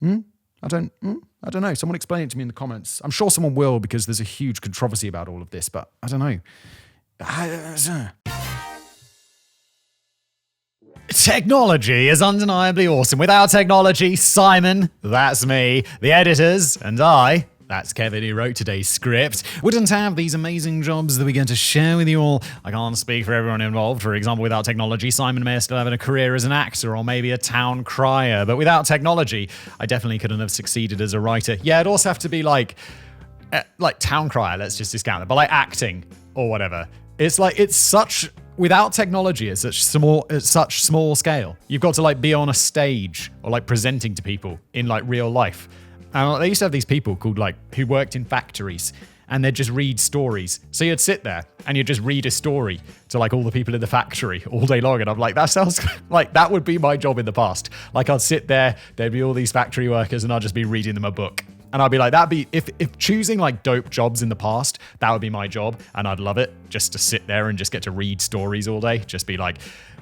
I don't know. Someone explain it to me in the comments. I'm sure someone will because there's a huge controversy about all of this, but I don't know. Technology is undeniably awesome. Without technology, Simon, that's me, the editors, and I, that's Kevin who wrote today's script, wouldn't have these amazing jobs that we get to share with you all. I can't speak for everyone involved. For example, without technology, Simon may still have a career as an actor or maybe a town crier. But without technology, I definitely couldn't have succeeded as a writer. Yeah, it'd also have to be like town crier, let's just discount it, but like acting or whatever. Without technology, it's such small scale. You've got to like be on a stage or like presenting to people in like real life. And they used to have these people called like who worked in factories, and they'd just read stories. So you'd sit there and you'd just read a story to like all the people in the factory all day long. And I'm like, that sounds like that would be my job in the past. Like I'd sit there, there'd be all these factory workers, and I'd just be reading them a book. And I'd be like, if choosing like dope jobs in the past, that would be my job. And I'd love it just to sit there and just get to read stories all day. Just be like,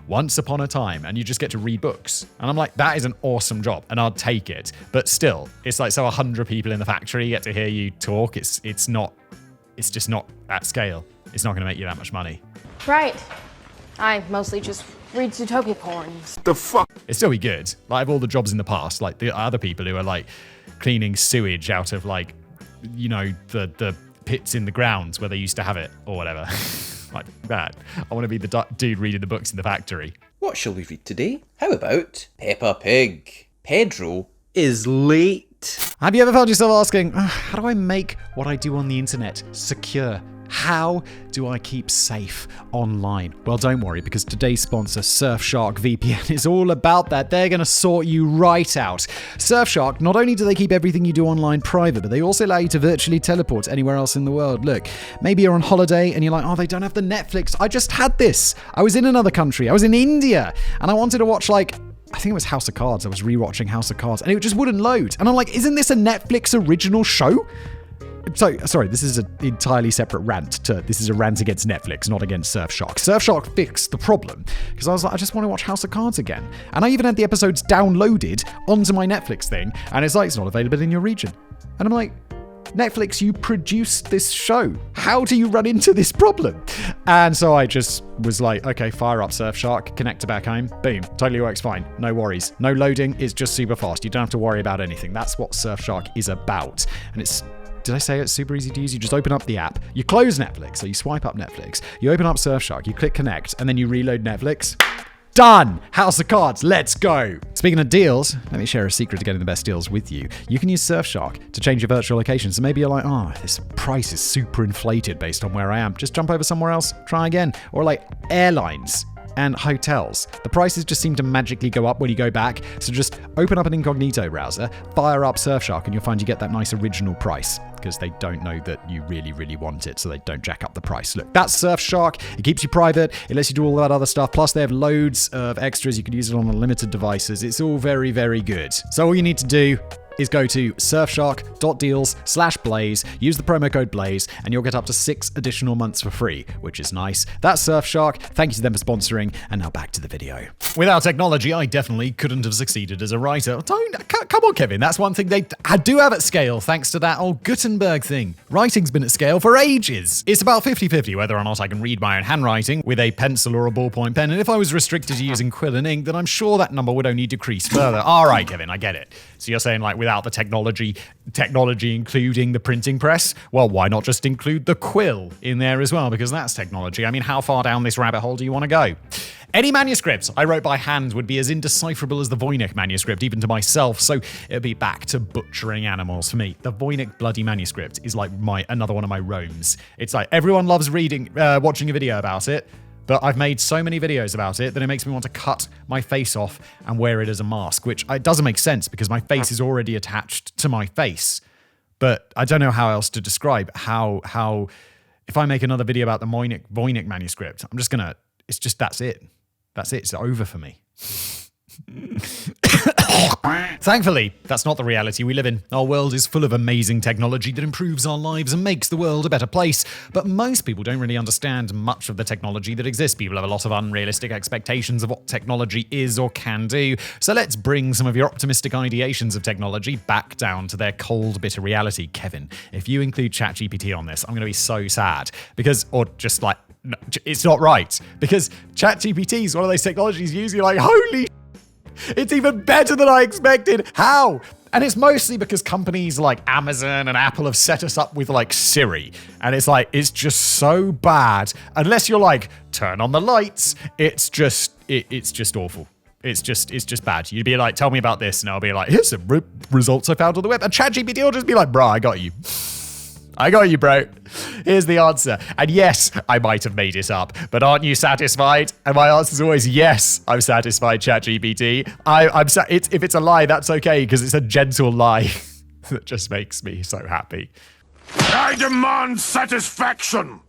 once upon a time, and you just get to read books. And I'm like, that is an awesome job, and I'll take it. But still, it's like, so 100 people in the factory get to hear you talk. It's just not at scale. It's not going to make you that much money. Right. I mostly just read Zootopia porn. The fuck? It'd still be good. Like, of all the jobs in the past, like the other people who are like cleaning sewage out of like, you know, the pits in the grounds where they used to have it or whatever. Like that. I want to be the dude reading the books in the factory. What shall we read today? How about Peppa Pig? Pedro is late. Have you ever found yourself asking, how do I make what I do on the internet secure? How do I keep safe online? Well, don't worry, because today's sponsor, Surfshark VPN, is all about that. They're going to sort you right out. Surfshark, not only do they keep everything you do online private, but they also allow you to virtually teleport anywhere else in the world. Look, maybe you're on holiday and you're like, oh, they don't have the Netflix. I just had this. I was in another country. I was in India, and I wanted to watch I think it was House of Cards. I was rewatching House of Cards, and it just wouldn't load. And I'm like, isn't this a Netflix original show? So, sorry, this is an entirely separate rant. This is a rant against Netflix, not against Surfshark. Surfshark fixed the problem, because I was like, I just want to watch House of Cards again. And I even had the episodes downloaded onto my Netflix thing, and it's like, it's not available in your region. And I'm like, Netflix, you produced this show. How do you run into this problem? And so I just was like, okay, fire up Surfshark, connect to back home, boom, totally works fine. No worries. No loading, it's just super fast. You don't have to worry about anything. That's what Surfshark is about. And did I say it's super easy to use? You just open up the app, you close Netflix, so you swipe up Netflix, you open up Surfshark, you click connect, and then you reload Netflix. Done! House of Cards, let's go! Speaking of deals, let me share a secret to getting the best deals with you. You can use Surfshark to change your virtual location. So maybe you're like, oh, this price is super inflated based on where I am. Just jump over somewhere else, try again. Or like airlines and hotels. The prices just seem to magically go up when you go back. So just open up an incognito browser, fire up Surfshark, and you'll find you get that nice original price, because they don't know that you really, really want it, so they don't jack up the price. Look, that's Surfshark. It keeps you private. It lets you do all that other stuff. Plus, they have loads of extras. You can use it on unlimited devices. It's all very, very good. So all you need to do is go to surfshark.deals/Blaze, use the promo code Blaze, and you'll get up to 6 additional months for free, which is nice. That's Surfshark. Thank you to them for sponsoring, and now back to the video. Without technology, I definitely couldn't have succeeded as a writer. Come on, Kevin, that's one thing they do have at scale, thanks to that old Gutenberg thing. Writing's been at scale for ages. It's about 50-50 whether or not I can read my own handwriting with a pencil or a ballpoint pen, and if I was restricted to using quill and ink, then I'm sure that number would only decrease further. All right, Kevin, I get it. So you're saying, like, without the technology including the printing press, well, why not just include the quill in there as well? Because that's technology. I mean, how far down this rabbit hole do you want to go? Any manuscript I wrote by hand would be as indecipherable as the Voynich manuscript, even to myself, so it'd be back to butchering animals for me. The Voynich bloody manuscript is like another one of my roams. It's like, everyone loves watching a video about it, but I've made so many videos about it that it makes me want to cut my face off and wear it as a mask, which it doesn't make sense because my face is already attached to my face. But I don't know how else to describe how if I make another video about the Voynich manuscript, that's it. That's it. It's over for me. Thankfully, that's not the reality we live in. Our world is full of amazing technology that improves our lives and makes the world a better place. But most people don't really understand much of the technology that exists. People have a lot of unrealistic expectations of what technology is or can do. So let's bring some of your optimistic ideations of technology back down to their cold, bitter reality. Kevin, if you include ChatGPT on this, I'm going to be so sad. No, it's not right. Because ChatGPT is one of those technologies you're like, holy it's even better than I expected. How? And it's mostly because companies like Amazon and Apple have set us up with like Siri. And it's just so bad. Unless you're like, turn on the lights. It's just awful. It's just bad. You'd be like, tell me about this. And I'll be like, here's some results I found on the web. And ChatGPT will just be like, bro, I got you. I got you, bro. Here's the answer. And yes, I might have made it up, but aren't you satisfied? And my answer is always yes, I'm satisfied, ChatGPT. If it's a lie, that's okay, because it's a gentle lie that just makes me so happy. I demand satisfaction.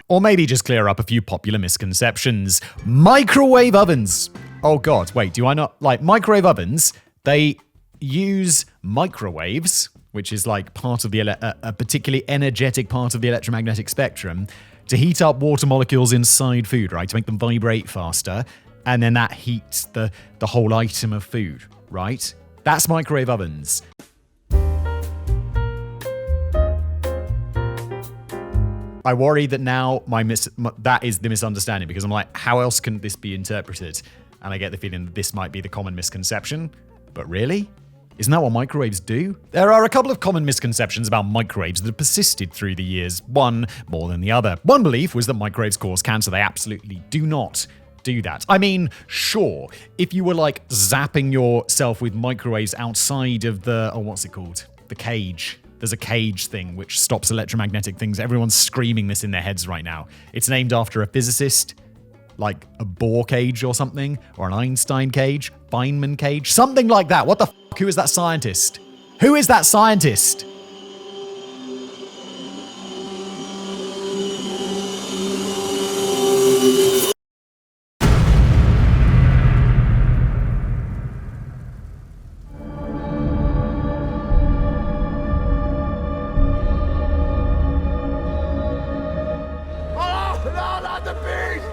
Or maybe just clear up a few popular misconceptions. Microwave ovens. Oh God, wait, do I not like microwave ovens? They use microwaves, which is like part of a particularly energetic part of the electromagnetic spectrum, to heat up water molecules inside food, right? To make them vibrate faster. And then that heats the whole item of food, right? That's microwave ovens. I worry that now that is the misunderstanding, because I'm like, how else can this be interpreted? And I get the feeling that this might be the common misconception. But really? Isn't that what microwaves do? There are a couple of common misconceptions about microwaves that have persisted through the years, one more than the other. One belief was that microwaves cause cancer. They absolutely do not do that. I mean, sure, if you were like zapping yourself with microwaves outside of what's it called? The cage. There's a cage thing which stops electromagnetic things. Everyone's screaming this in their heads right now. It's named after a physicist, like a Bohr cage or something, or an Einstein cage, Feynman cage, something like that. What the f***? Who is that scientist? Who is that scientist? Oh, no, not the beast!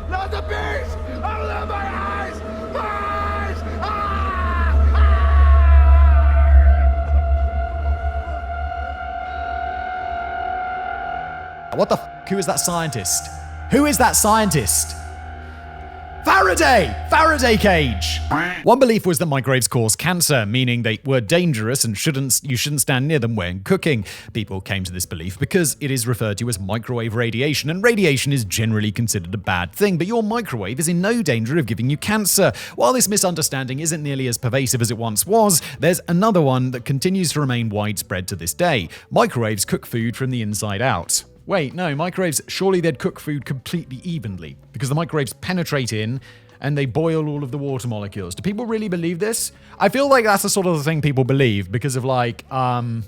Not the beast! Oh, my eyes! My eyes! What the f***? Who is that scientist? Who is that scientist? Faraday cage! One belief was that microwaves cause cancer, meaning they were dangerous and you shouldn't stand near them when cooking. People came to this belief because it is referred to as microwave radiation, and radiation is generally considered a bad thing, but your microwave is in no danger of giving you cancer. While this misunderstanding isn't nearly as pervasive as it once was, there's another one that continues to remain widespread to this day. Microwaves cook food from the inside out. Wait, no, microwaves, surely they'd cook food completely evenly, because the microwaves penetrate in and they boil all of the water molecules. Do people really believe this? I feel like that's the sort of the thing people believe because of like, like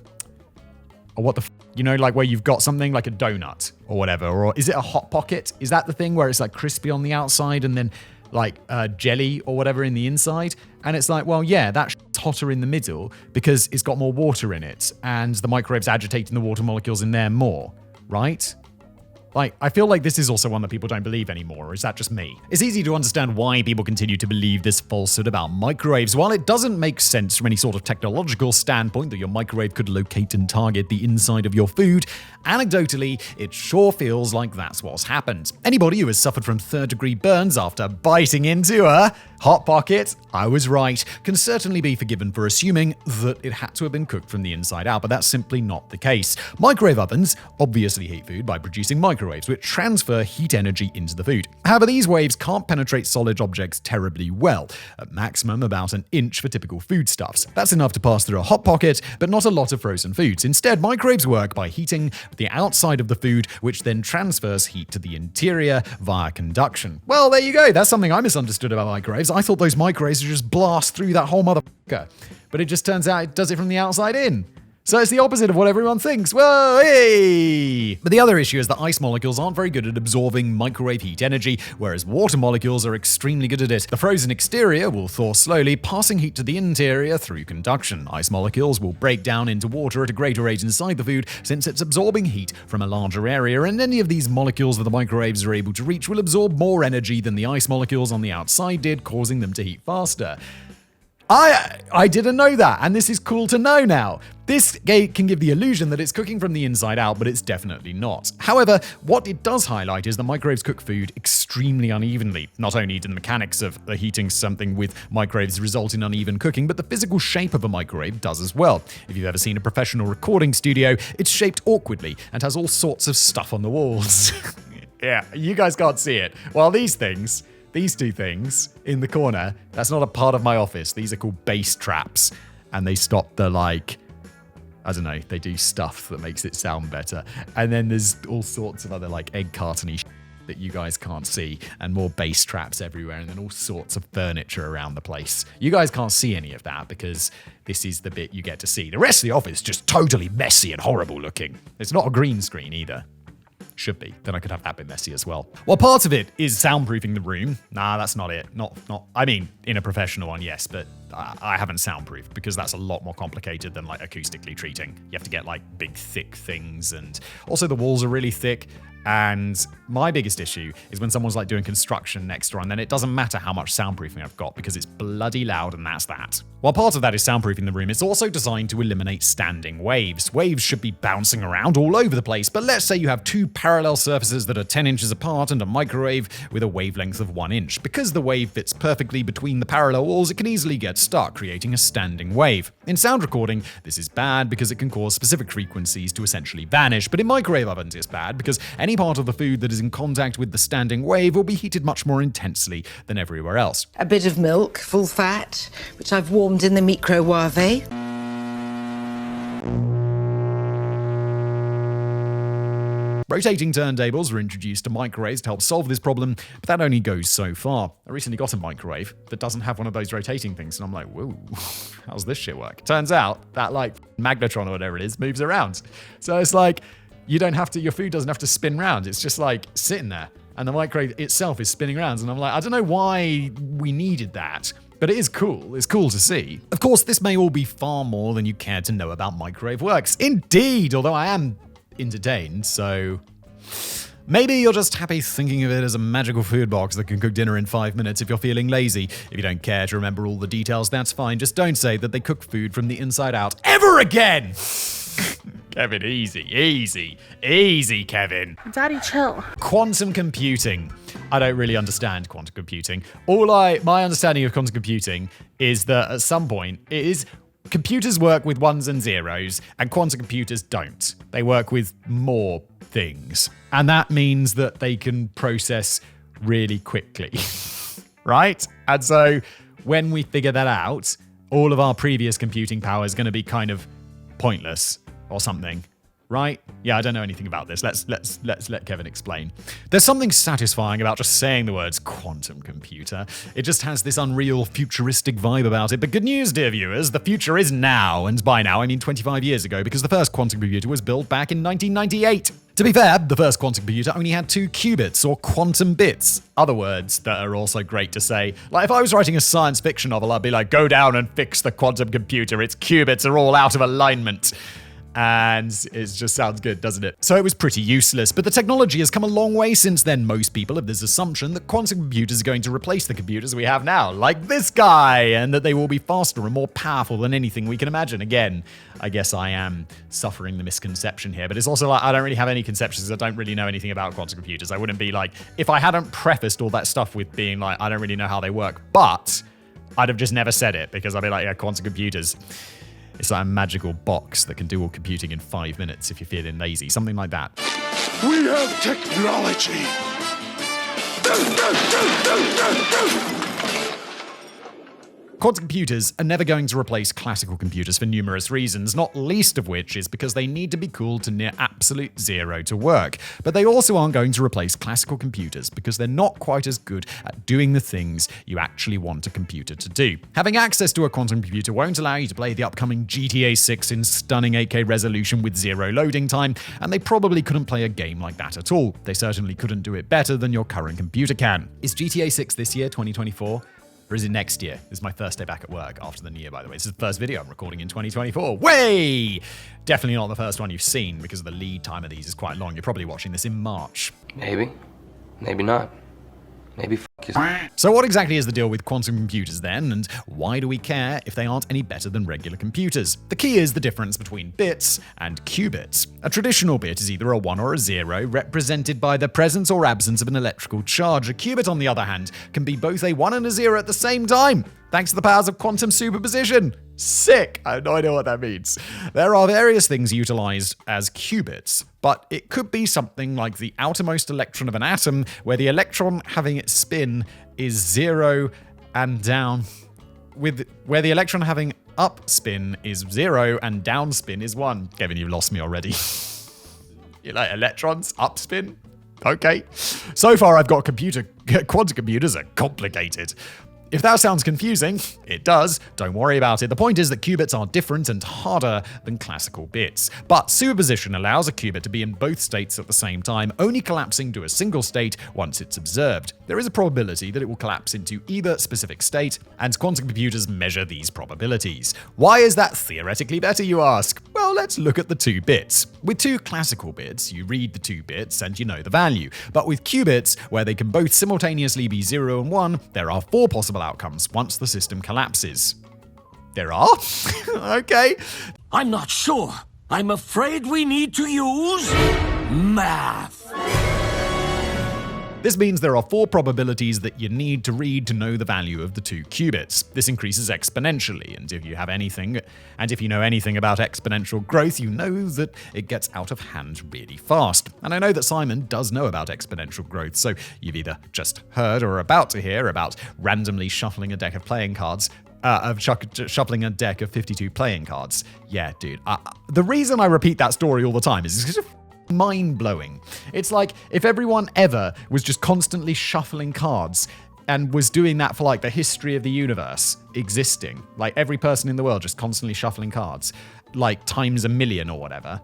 where you've got something like a donut or whatever, or is it a Hot Pocket? Is that the thing where it's like crispy on the outside and then like jelly or whatever in the inside? And it's like, well, yeah, that's hotter in the middle because it's got more water in it and the microwave's agitating the water molecules in there more. Right? Like, I feel like this is also one that people don't believe anymore, or is that just me? It's easy to understand why people continue to believe this falsehood about microwaves. While it doesn't make sense from any sort of technological standpoint that your microwave could locate and target the inside of your food, anecdotally, it sure feels like that's what's happened. Anybody who has suffered from third-degree burns after biting into a Hot Pocket, I was right, can certainly be forgiven for assuming that it had to have been cooked from the inside out, but that's simply not the case. Microwave ovens obviously heat food by producing microwaves, which transfer heat energy into the food. However, these waves can't penetrate solid objects terribly well, at maximum about an inch for typical foodstuffs. That's enough to pass through a Hot Pocket, but not a lot of frozen foods. Instead, microwaves work by heating the outside of the food, which then transfers heat to the interior via conduction. Well, there you go. That's something I misunderstood about microwaves. I thought those microwaves would just blast through that whole motherfucker. But it just turns out it does it from the outside in. So it's the opposite of what everyone thinks. Whoa, hey! But the other issue is that ice molecules aren't very good at absorbing microwave heat energy, whereas water molecules are extremely good at it. The frozen exterior will thaw slowly, passing heat to the interior through conduction. Ice molecules will break down into water at a greater rate inside the food, since it's absorbing heat from a larger area, and any of these molecules that the microwaves are able to reach will absorb more energy than the ice molecules on the outside did, causing them to heat faster. I didn't know that, and this is cool to know now. This gate can give the illusion that it's cooking from the inside out, but it's definitely not. However, what it does highlight is that microwaves cook food extremely unevenly. Not only do the mechanics of heating something with microwaves result in uneven cooking, but the physical shape of a microwave does as well. If you've ever seen a professional recording studio, it's shaped awkwardly and has all sorts of stuff on the walls. Yeah, you guys can't see it. Well, these two things in the corner, that's not a part of my office. These are called bass traps, and they stop the, I don't know, they do stuff that makes it sound better. And then there's all sorts of other, egg cartony shit that you guys can't see, and more bass traps everywhere, and then all sorts of furniture around the place. You guys can't see any of that because this is the bit you get to see. The rest of the office is just totally messy and horrible looking. It's not a green screen either. Should be. Then I could have that bit messy as well. Well, part of it is soundproofing the room. Nah, that's not it. Not. I mean, in a professional one, yes, but I haven't soundproofed because that's a lot more complicated than acoustically treating. You have to get big, thick things, and also the walls are really thick. And my biggest issue is when someone's doing construction next door, and then it doesn't matter how much soundproofing I've got because it's bloody loud, and that's that. While part of that is soundproofing the room, it's also designed to eliminate standing waves. Waves should be bouncing around all over the place, but let's say you have two parallel surfaces that are 10 inches apart and a microwave with a wavelength of 1 inch. Because the wave fits perfectly between the parallel walls, it can easily get stuck, creating a standing wave. In sound recording, this is bad because it can cause specific frequencies to essentially vanish, but in microwave ovens it's bad because any part of the food that is in contact with the standing wave will be heated much more intensely than everywhere else. A bit of milk, full fat, which I've warmed in the microwave. Rotating turntables were introduced to microwaves to help solve this problem, but that only goes so far. I recently got a microwave that doesn't have one of those rotating things, and I'm like, whoa, how's this shit work? Turns out that magnetron or whatever it is moves around. So it's you don't have to, your food doesn't have to spin round. It's just sitting there, and the microwave itself is spinning around. And I'm I don't know why we needed that. But it is cool. It's cool to see. Of course, this may all be far more than you care to know about microwave works. Indeed, although I am entertained, so maybe you're just happy thinking of it as a magical food box that can cook dinner in 5 minutes if you're feeling lazy. If you don't care to remember all the details, that's fine. Just don't say that they cook food from the inside out ever again. Kevin, easy, Kevin. Daddy, chill. Quantum computing. I don't really understand quantum computing. My understanding of quantum computing is that at some point computers work with ones and zeros, and quantum computers don't. They work with more things. And that means that they can process really quickly. Right? And so when we figure that out, all of our previous computing power is going to be kind of pointless or something. Right? Yeah, I don't know anything about this. Let's let Kevin explain. There's something satisfying about just saying the words quantum computer. It just has this unreal futuristic vibe about it. But good news, dear viewers, the future is now. And by now, I mean 25 years ago, because the first quantum computer was built back in 1998. To be fair, the first quantum computer only had 2 qubits, or quantum bits. Other words that are also great to say. If I was writing a science fiction novel, I'd be go down and fix the quantum computer. Its qubits are all out of alignment. And it just sounds good, doesn't it? So it was pretty useless, but the technology has come a long way since then. Most people have this assumption that quantum computers are going to replace the computers we have now, like this guy, and that they will be faster and more powerful than anything we can imagine. Again, I guess I am suffering the misconception here, but it's also I don't really have any conceptions. I don't really know anything about quantum computers. I wouldn't be if I hadn't prefaced all that stuff with being I don't really know how they work, but I'd have just never said it because I'd be yeah, quantum computers. It's a magical box that can do all computing in 5 minutes if you're feeling lazy. Something like that. We have technology. Quantum computers are never going to replace classical computers for numerous reasons, not least of which is because they need to be cooled to near absolute zero to work. But they also aren't going to replace classical computers because they're not quite as good at doing the things you actually want a computer to do. Having access to a quantum computer won't allow you to play the upcoming GTA 6 in stunning 8K resolution with zero loading time, and they probably couldn't play a game like that at all. They certainly couldn't do it better than your current computer can. Is GTA 6 this year, 2024? Or is it next year? This is my first day back at work after the new year, by the way. This is the first video I'm recording in 2024. Way! Definitely not the first one you've seen because the lead time of these is quite long. You're probably watching this in March. Maybe. Maybe not. Maybe So what exactly is the deal with quantum computers then, and why do we care if they aren't any better than regular computers? The key is the difference between bits and qubits. A traditional bit is either a 1 or a 0, represented by the presence or absence of an electrical charge. A qubit, on the other hand, can be both a 1 and a 0 at the same time, thanks to the powers of quantum superposition. Sick! I have no idea what that means. There are various things utilized as qubits, but it could be something like the outermost electron of an atom, where the electron having its spin is 0 and down, where the electron having up spin is 0 and down spin is 1. Kevin, you lost me already. You like electrons? Up spin? Okay. So far I've got quantum computers are complicated. If that sounds confusing, it does. Don't worry about it. The point is that qubits are different and harder than classical bits. But superposition allows a qubit to be in both states at the same time, only collapsing to a single state once it's observed. There is a probability that it will collapse into either specific state, and quantum computers measure these probabilities. Why is that theoretically better, you ask? Well, let's look at the 2 bits. With 2 classical bits, you read the 2 bits and you know the value. But with qubits, where they can both simultaneously be 0 and 1, there are 4 possible outcomes once the system collapses. There are? Okay. I'm not sure. I'm afraid we need to use math. This means there are 4 probabilities that you need to read to know the value of the 2 qubits. This increases exponentially, and if you know anything about exponential growth, you know that it gets out of hand really fast. And I know that Simon does know about exponential growth, so you've either just heard or are about to hear about randomly shuffling a deck of playing cards. Shuffling a deck of 52 playing cards. Yeah, dude. The reason I repeat that story all the time is because mind-blowing. It's like if everyone ever was just constantly shuffling cards and was doing that for like the history of the universe existing, like every person in the world just constantly shuffling cards, like times 1,000,000 or whatever,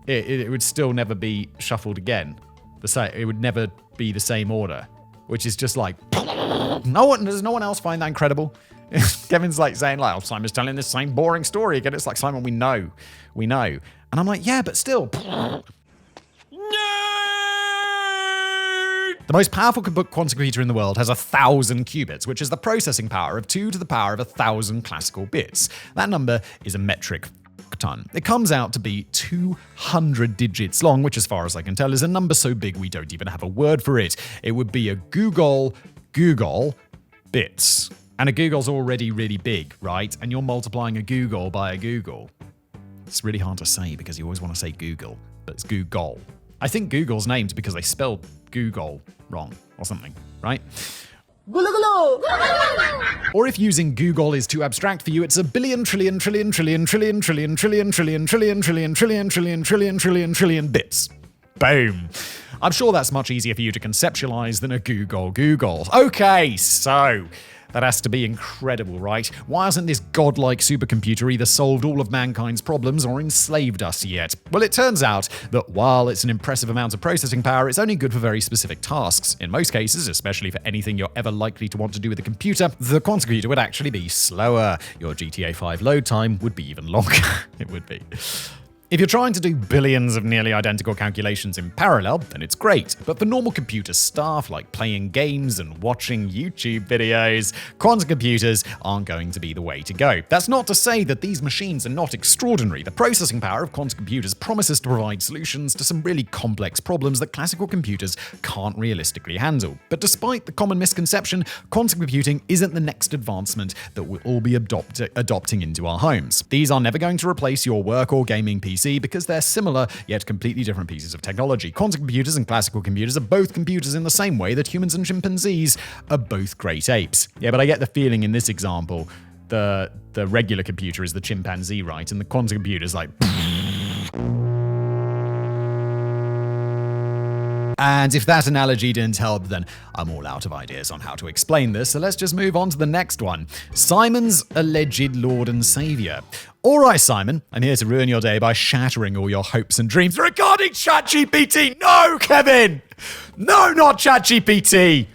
it would still never be shuffled again. It would never be the same order, which is just like, does no one else find that incredible? Kevin's like saying like, oh, Simon's telling this same boring story again. It's like, Simon, we know. And I'm like, yeah, but still. The most powerful quantum computer in the world has 1,000 qubits, which is the processing power of 2 to the power of 1,000 classical bits. That number is a metric ton. It comes out to be 200 digits long, which as far as I can tell is a number so big we don't even have a word for it. It would be a Google bits. And a Google's already really big, right? And you're multiplying a Google by a Google. It's really hard to say because you always want to say Google, but it's Google. I think Google's named because they spelled Google wrong or something, right? Or if using Google is too abstract for you, it's a billion trillion trillion trillion trillion trillion trillion trillion trillion trillion trillion trillion trillion trillion trillion bits. Boom. I'm sure that's much easier for you to conceptualize than a Google. Okay, so that has to be incredible, right? Why hasn't this godlike supercomputer either solved all of mankind's problems or enslaved us yet? Well, it turns out that while it's an impressive amount of processing power, it's only good for very specific tasks. In most cases, especially for anything you're ever likely to want to do with a computer, the quantum computer would actually be slower. Your GTA 5 load time would be even longer. It would be. If you're trying to do billions of nearly identical calculations in parallel, then it's great. But for normal computer stuff like playing games and watching YouTube videos, quantum computers aren't going to be the way to go. That's not to say that these machines are not extraordinary. The processing power of quantum computers promises to provide solutions to some really complex problems that classical computers can't realistically handle. But despite the common misconception, quantum computing isn't the next advancement that we'll all be adopting into our homes. These are never going to replace your work or gaming PC because they're similar yet completely different pieces of technology. Quantum computers and classical computers are both computers in the same way that humans and chimpanzees are both great apes. Yeah, but I get the feeling in this example the regular computer is the chimpanzee, right? And the quantum computer is like... And if that analogy didn't help, then I'm all out of ideas on how to explain this, so let's just move on to the next one. Simon's alleged Lord and Saviour. All right, Simon, I'm here to ruin your day by shattering all your hopes and dreams regarding ChatGPT. No, Kevin! No, not ChatGPT!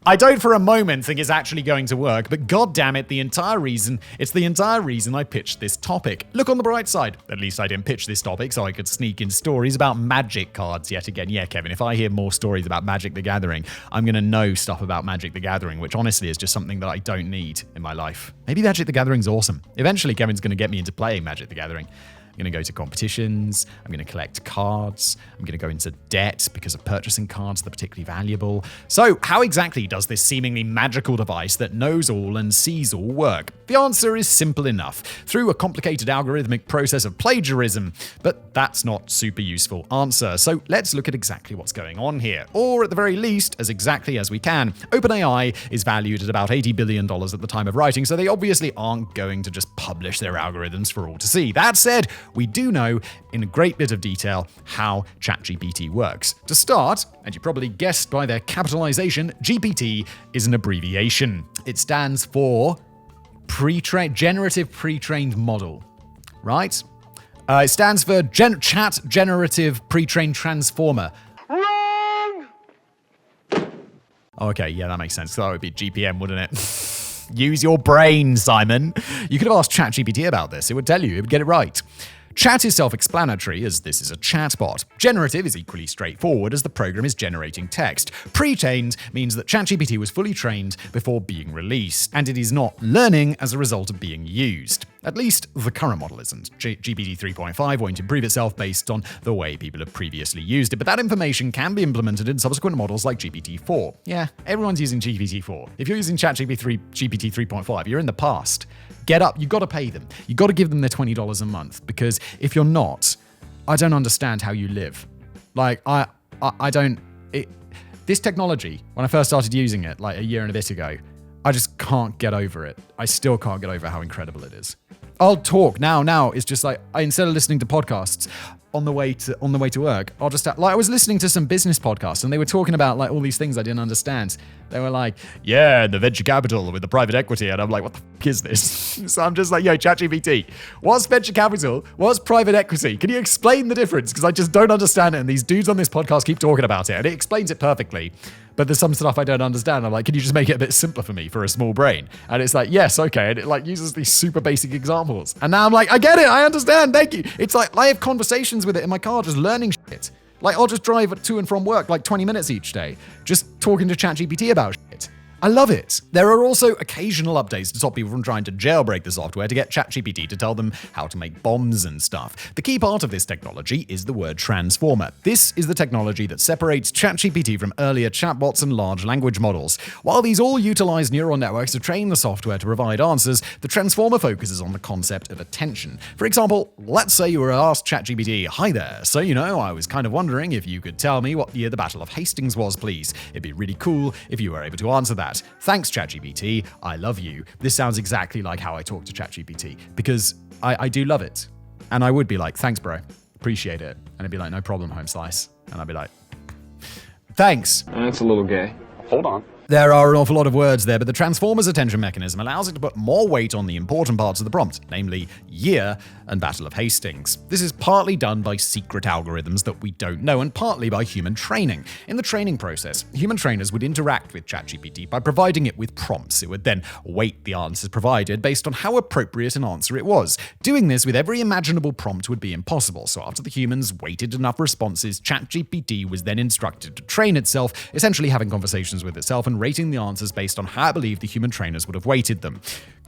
I don't for a moment think it's actually going to work, but god damn it, it's the entire reason I pitched this topic. Look on the bright side. At least I didn't pitch this topic so I could sneak in stories about magic cards yet again. Yeah, Kevin, if I hear more stories about Magic the Gathering, I'm going to know stuff about Magic the Gathering, which honestly is just something that I don't need in my life. Maybe Magic the Gathering's awesome. Eventually, Kevin's going to get me into playing Magic the Gathering. I'm going to go to competitions, I'm going to collect cards, I'm going to go into debt because of purchasing cards that are particularly valuable. So, how exactly does this seemingly magical device that knows all and sees all work? The answer is simple enough, through a complicated algorithmic process of plagiarism, but that's not super useful answer. So let's look at exactly what's going on here, or at the very least, as exactly as we can. OpenAI is valued at about $80 billion at the time of writing, so they obviously aren't going to just publish their algorithms for all to see. That said, we do know in a great bit of detail how ChatGPT works. To start, and you probably guessed by their capitalization, GPT is an abbreviation. It stands for Generative Pre-trained Model, right? It stands for Chat Generative Pre-trained Transformer. Wrong! Okay, yeah, that makes sense. So that would be GPM, wouldn't it? Use your brain, Simon. You could have asked ChatGPT about this. It would tell you. It would get it right. Chat is self-explanatory, as this is a chatbot. Generative is equally straightforward, as the program is generating text. Pre-trained means that ChatGPT was fully trained before being released, and it is not learning as a result of being used. At least the current model isn't. GPT 3.5 won't improve itself based on the way people have previously used it, but that information can be implemented in subsequent models like GPT-4. Yeah, everyone's using GPT-4. If you're using GPT 3.5, you're in the past. Get up, you've got to pay them. You've got to give them their $20 a month, because if you're not, I don't understand how you live. Like, this technology, when I first started using it, like a year and a bit ago, I just can't get over it. I still can't get over how incredible it is. I'll talk now. It's just like, instead of listening to podcasts on the way to work, I'll just I was listening to some business podcasts and they were talking about like all these things I didn't understand. They were like, yeah, the venture capital with the private equity, and I'm like, what the fuck is this? So I'm just like, yo, ChatGPT, what's venture capital? What's private equity? Can you explain the difference? Because I just don't understand it, and these dudes on this podcast keep talking about it, and it explains it perfectly. But there's some stuff I don't understand. I'm like, can you just make it a bit simpler for me for a small brain? And it's like, yes, okay. And it like uses these super basic examples. And now I'm like, I get it. I understand. Thank you. It's like, I have conversations with it in my car, just learning shit. Like, I'll just drive to and from work like 20 minutes each day, just talking to ChatGPT about shit. I love it. There are also occasional updates to stop people from trying to jailbreak the software to get ChatGPT to tell them how to make bombs and stuff. The key part of this technology is the word transformer. This is the technology that separates ChatGPT from earlier chatbots and large language models. While these all utilize neural networks to train the software to provide answers, the transformer focuses on the concept of attention. For example, let's say you were asked ChatGPT, "Hi there, so I was kind of wondering if you could tell me what year the Battle of Hastings was, please. It'd be really cool if you were able to answer that. Thanks, ChatGPT. I love you." This sounds exactly like how I talk to ChatGPT, because I do love it. And I would be like, thanks, bro. Appreciate it. And it'd be like, no problem, home slice. And I'd be like, thanks. That's a little gay. Hold on. There are an awful lot of words there, but the Transformer's attention mechanism allows it to put more weight on the important parts of the prompt, namely year and Battle of Hastings. This is partly done by secret algorithms that we don't know, and partly by human training. In the training process, human trainers would interact with ChatGPT by providing it with prompts. It would then weight the answers provided based on how appropriate an answer it was. Doing this with every imaginable prompt would be impossible, so after the humans weighted enough responses, ChatGPT was then instructed to train itself, essentially having conversations with itself and rating the answers based on how I believe the human trainers would have weighted them.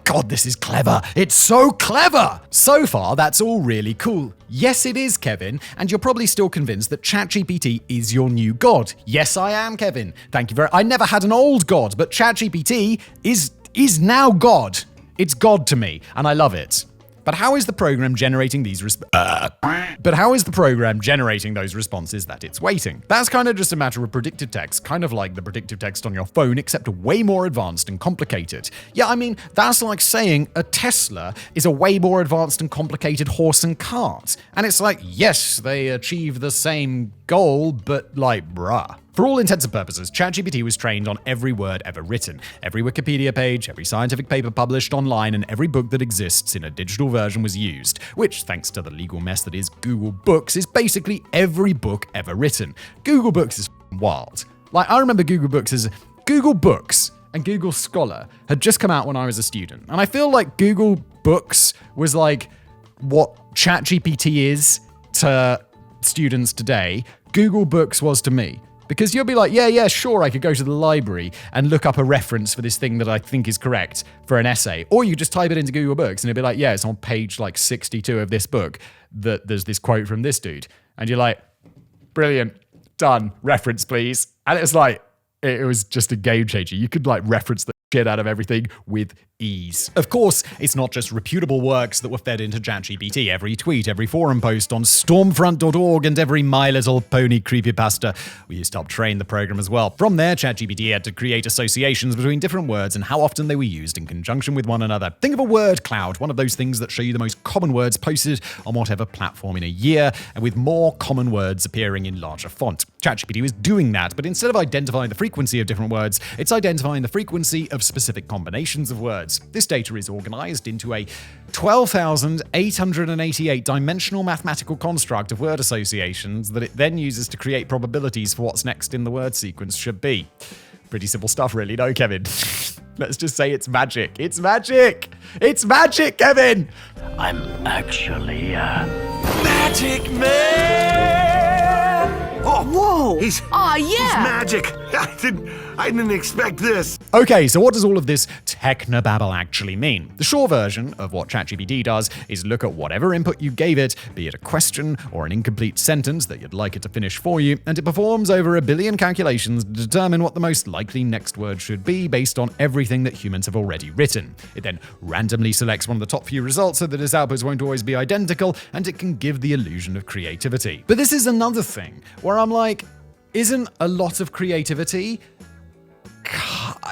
God, this is clever. It's so clever. So far, that's all really cool. Yes, it is, Kevin. And you're probably still convinced that ChatGPT is your new god. Yes, I am, Kevin. Thank you very much. I never had an old god, but ChatGPT is now God. It's God to me, and I love it. But how is the program generating these But how is the program generating those responses that it's waiting? That's kind of just a matter of predictive text, kind of like the predictive text on your phone, except way more advanced and complicated. Yeah, I mean, that's like saying a Tesla is a way more advanced and complicated horse and cart. And it's like, yes, they achieve the same goal, but like, bruh. For all intents and purposes, ChatGPT was trained on every word ever written. Every Wikipedia page, every scientific paper published online, and every book that exists in a digital version was used, which, thanks to the legal mess that is Google Books, is basically every book ever written. Google Books is wild. Like, I remember Google Books and Google Scholar had just come out when I was a student. And I feel like Google Books was like what ChatGPT is to students today, Google Books was to me. Because you'll be like, yeah, sure, I could go to the library and look up a reference for this thing that I think is correct for an essay. Or you just type it into Google Books and it'll be like, yeah, it's on page like 62 of this book that there's this quote from this dude. And you're like, brilliant, done, reference please. And it's like, it was just a game changer. You could like reference the shit out of everything with ease. Of course, it's not just reputable works that were fed into ChatGPT. Every tweet, every forum post on stormfront.org, and every My Little Pony creepypasta we used to help train the program as well. From there, ChatGPT had to create associations between different words and how often they were used in conjunction with one another. Think of a word cloud, one of those things that show you the most common words posted on whatever platform in a year, and with more common words appearing in larger font. ChatGPT was doing that, but instead of identifying the frequency of different words, it's identifying the frequency of specific combinations of words. This data is organized into a 12,888 dimensional mathematical construct of word associations that it then uses to create probabilities for what's next in the word sequence should be. Pretty simple stuff, really, no, Kevin? Let's just say it's magic. It's magic! It's magic, Kevin! I'm actually a magic man! Oh, Whoa! He's magic. I didn't expect this. Okay, so what does all of this technobabble actually mean? The short version of what ChatGPT does is look at whatever input you gave it, be it a question or an incomplete sentence that you'd like it to finish for you, and it performs over 1 billion calculations to determine what the most likely next word should be based on everything that humans have already written. It then randomly selects one of the top few results so that its outputs won't always be identical, and it can give the illusion of creativity. But this is another thing where I'm like, isn't a lot of creativity...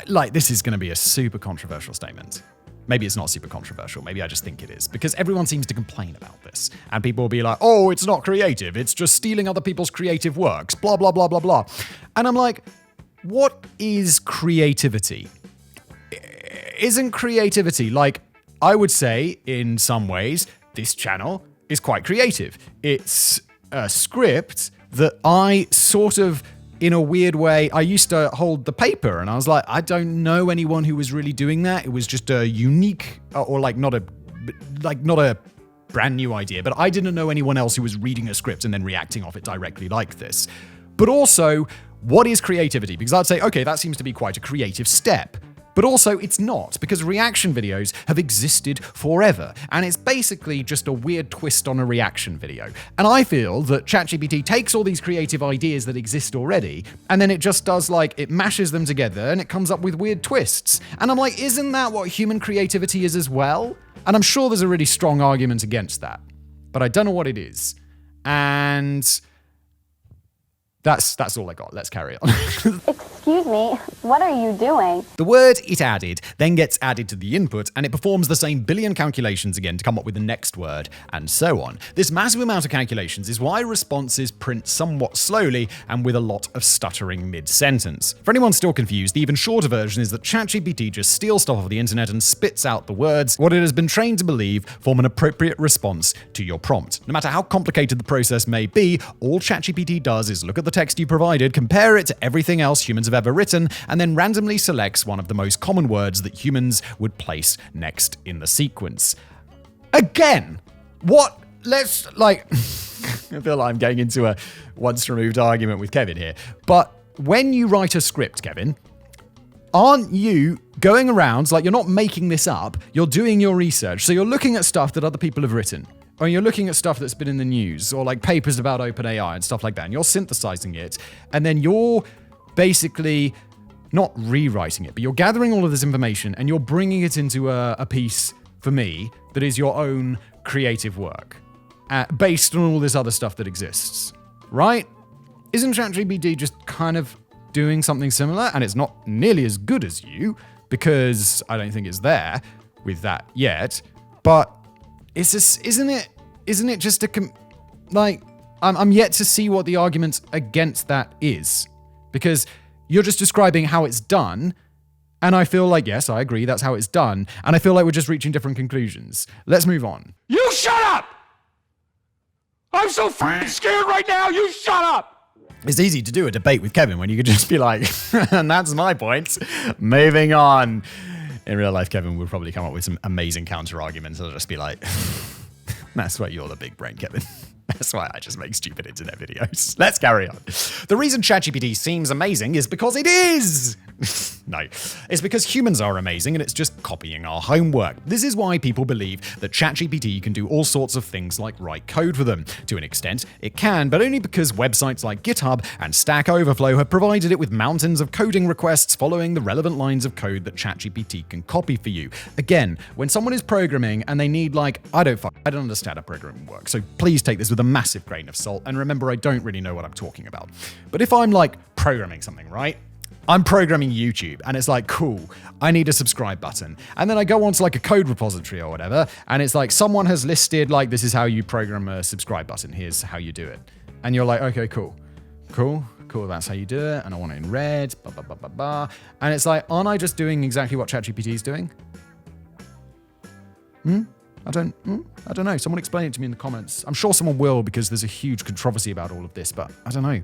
Like, this is going to be a super controversial statement. Maybe it's not super controversial. Maybe I just think it is. Because everyone seems to complain about this. And people will be like, oh, it's not creative. It's just stealing other people's creative works. Blah, blah, blah, blah, blah. And I'm like, what is creativity? Isn't creativity, like, I would say, in some ways, this channel is quite creative. It's a script that I sort of... in a weird way, I used to hold the paper and I was like, I don't know anyone who was really doing that. It was just a unique or not a brand new idea, but I didn't know anyone else who was reading a script and then reacting off it directly like this. But also, what is creativity? Because I'd say, okay, that seems to be quite a creative step. But also, it's not, because reaction videos have existed forever, and it's basically just a weird twist on a reaction video. And I feel that ChatGPT takes all these creative ideas that exist already, and then it just does, it mashes them together, and it comes up with weird twists. And I'm like, isn't that what human creativity is as well? And I'm sure there's a really strong argument against that, but I don't know what it is. And... That's all I got. Let's carry on. Excuse me, what are you doing? The word it added then gets added to the input, and it performs the same billion calculations again to come up with the next word, and so on. This massive amount of calculations is why responses print somewhat slowly and with a lot of stuttering mid-sentence. For anyone still confused, the even shorter version is that ChatGPT just steals stuff off the internet and spits out the words, what it has been trained to believe form an appropriate response to your prompt. No matter how complicated the process may be, all ChatGPT does is look at the text you provided, compare it to everything else humans have ever written, and then randomly selects one of the most common words that humans would place next in the sequence. Again, what? Let's, I feel like I'm getting into a once-removed argument with Kevin here, but when you write a script, Kevin, aren't you going around, you're not making this up, you're doing your research, so you're looking at stuff that other people have written. Or you're looking at stuff that's been in the news, or papers about OpenAI and stuff like that, and you're synthesizing it, and then you're basically not rewriting it, but you're gathering all of this information and you're bringing it into a piece for me that is your own creative work, based on all this other stuff that exists, right? Isn't ChatGPT just kind of doing something similar? And it's not nearly as good as you, because I don't think it's there with that yet. But it's just, isn't it just I'm yet to see what the argument against that is, because you're just describing how it's done. And I feel like, yes, I agree, that's how it's done. And I feel like we're just reaching different conclusions. Let's move on. You shut up! I'm so f***ing scared right now, you shut up! It's easy to do a debate with Kevin when you could just be like, and that's my point. Moving on. In real life, Kevin would probably come up with some amazing counter arguments. I'll just be like, that's why you're the big brain, Kevin. That's why I just make stupid internet videos. Let's carry on. The reason ChatGPT seems amazing is because it is. No, it's because humans are amazing and it's just copying our homework. This is why people believe that ChatGPT can do all sorts of things like write code for them. To an extent, it can, but only because websites like GitHub and Stack Overflow have provided it with mountains of coding requests following the relevant lines of code that ChatGPT can copy for you. Again, when someone is programming and they need I don't understand how programming works, so please take this with a massive grain of salt, and remember, I don't really know what I'm talking about. But if I'm programming something, right? I'm programming YouTube, and it's cool, I need a subscribe button. And then I go onto a code repository or whatever, and it's someone has listed, this is how you program a subscribe button, here's how you do it. And you're like, okay, cool, that's how you do it, and I want it in red, blah, blah, blah, blah, blah. And it's aren't I just doing exactly what ChatGPT is doing? I don't know. Someone explain it to me in the comments. I'm sure someone will, because there's a huge controversy about all of this, but I don't know.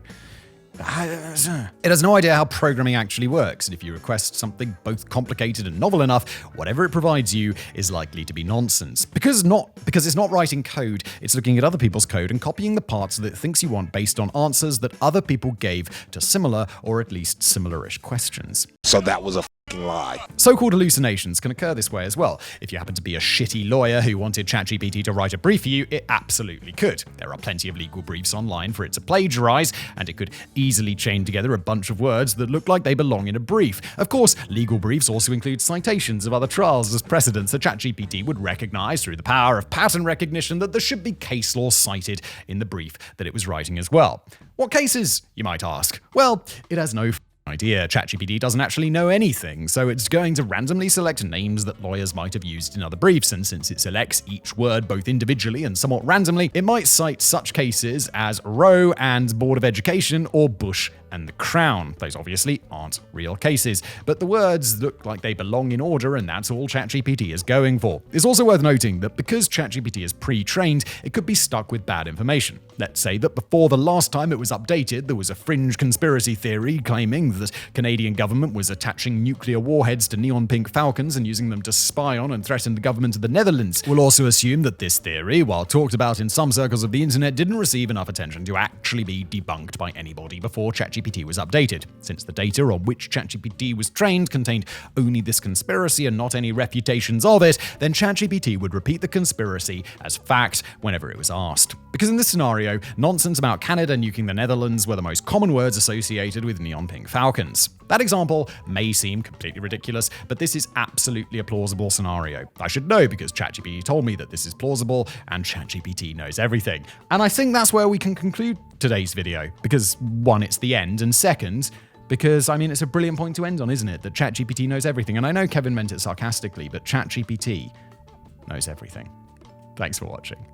It has no idea how programming actually works, and if you request something both complicated and novel enough, whatever it provides you is likely to be nonsense. Because it's not writing code, it's looking at other people's code and copying the parts that it thinks you want based on answers that other people gave to similar or at least similar-ish questions. So that was a fucking lie. So-called hallucinations can occur this way as well. If you happen to be a shitty lawyer who wanted ChatGPT to write a brief for you, it absolutely could. There are plenty of legal briefs online for it to plagiarize, and it could easily chain together a bunch of words that look like they belong in a brief. Of course, legal briefs also include citations of other trials as precedents that ChatGPT would recognize through the power of pattern recognition that there should be case law cited in the brief that it was writing as well. What cases, you might ask? Well, it has no idea. ChatGPT doesn't actually know anything, so it's going to randomly select names that lawyers might have used in other briefs, and since it selects each word both individually and somewhat randomly, it might cite such cases as Roe and Board of Education or Bush and the Crown. Those obviously aren't real cases, but the words look like they belong in order, and that's all ChatGPT is going for. It's also worth noting that because ChatGPT is pre-trained, it could be stuck with bad information. Let's say that before the last time it was updated, there was a fringe conspiracy theory claiming that the Canadian government was attaching nuclear warheads to neon pink falcons and using them to spy on and threaten the government of the Netherlands. We'll also assume that this theory, while talked about in some circles of the internet, didn't receive enough attention to actually be debunked by anybody before ChatGPT was updated. Since the data on which ChatGPT was trained contained only this conspiracy and not any refutations of it, then ChatGPT would repeat the conspiracy as fact whenever it was asked. Because in this scenario, nonsense about Canada nuking the Netherlands were the most common words associated with neon pink falcons. That example may seem completely ridiculous, but this is absolutely a plausible scenario. I should know because ChatGPT told me that this is plausible, and ChatGPT knows everything. And I think that's where we can conclude today's video, because one, it's the end, and second, because, it's a brilliant point to end on, isn't it? That ChatGPT knows everything. And I know Kevin meant it sarcastically, but ChatGPT knows everything. Thanks for watching.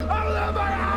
Out of my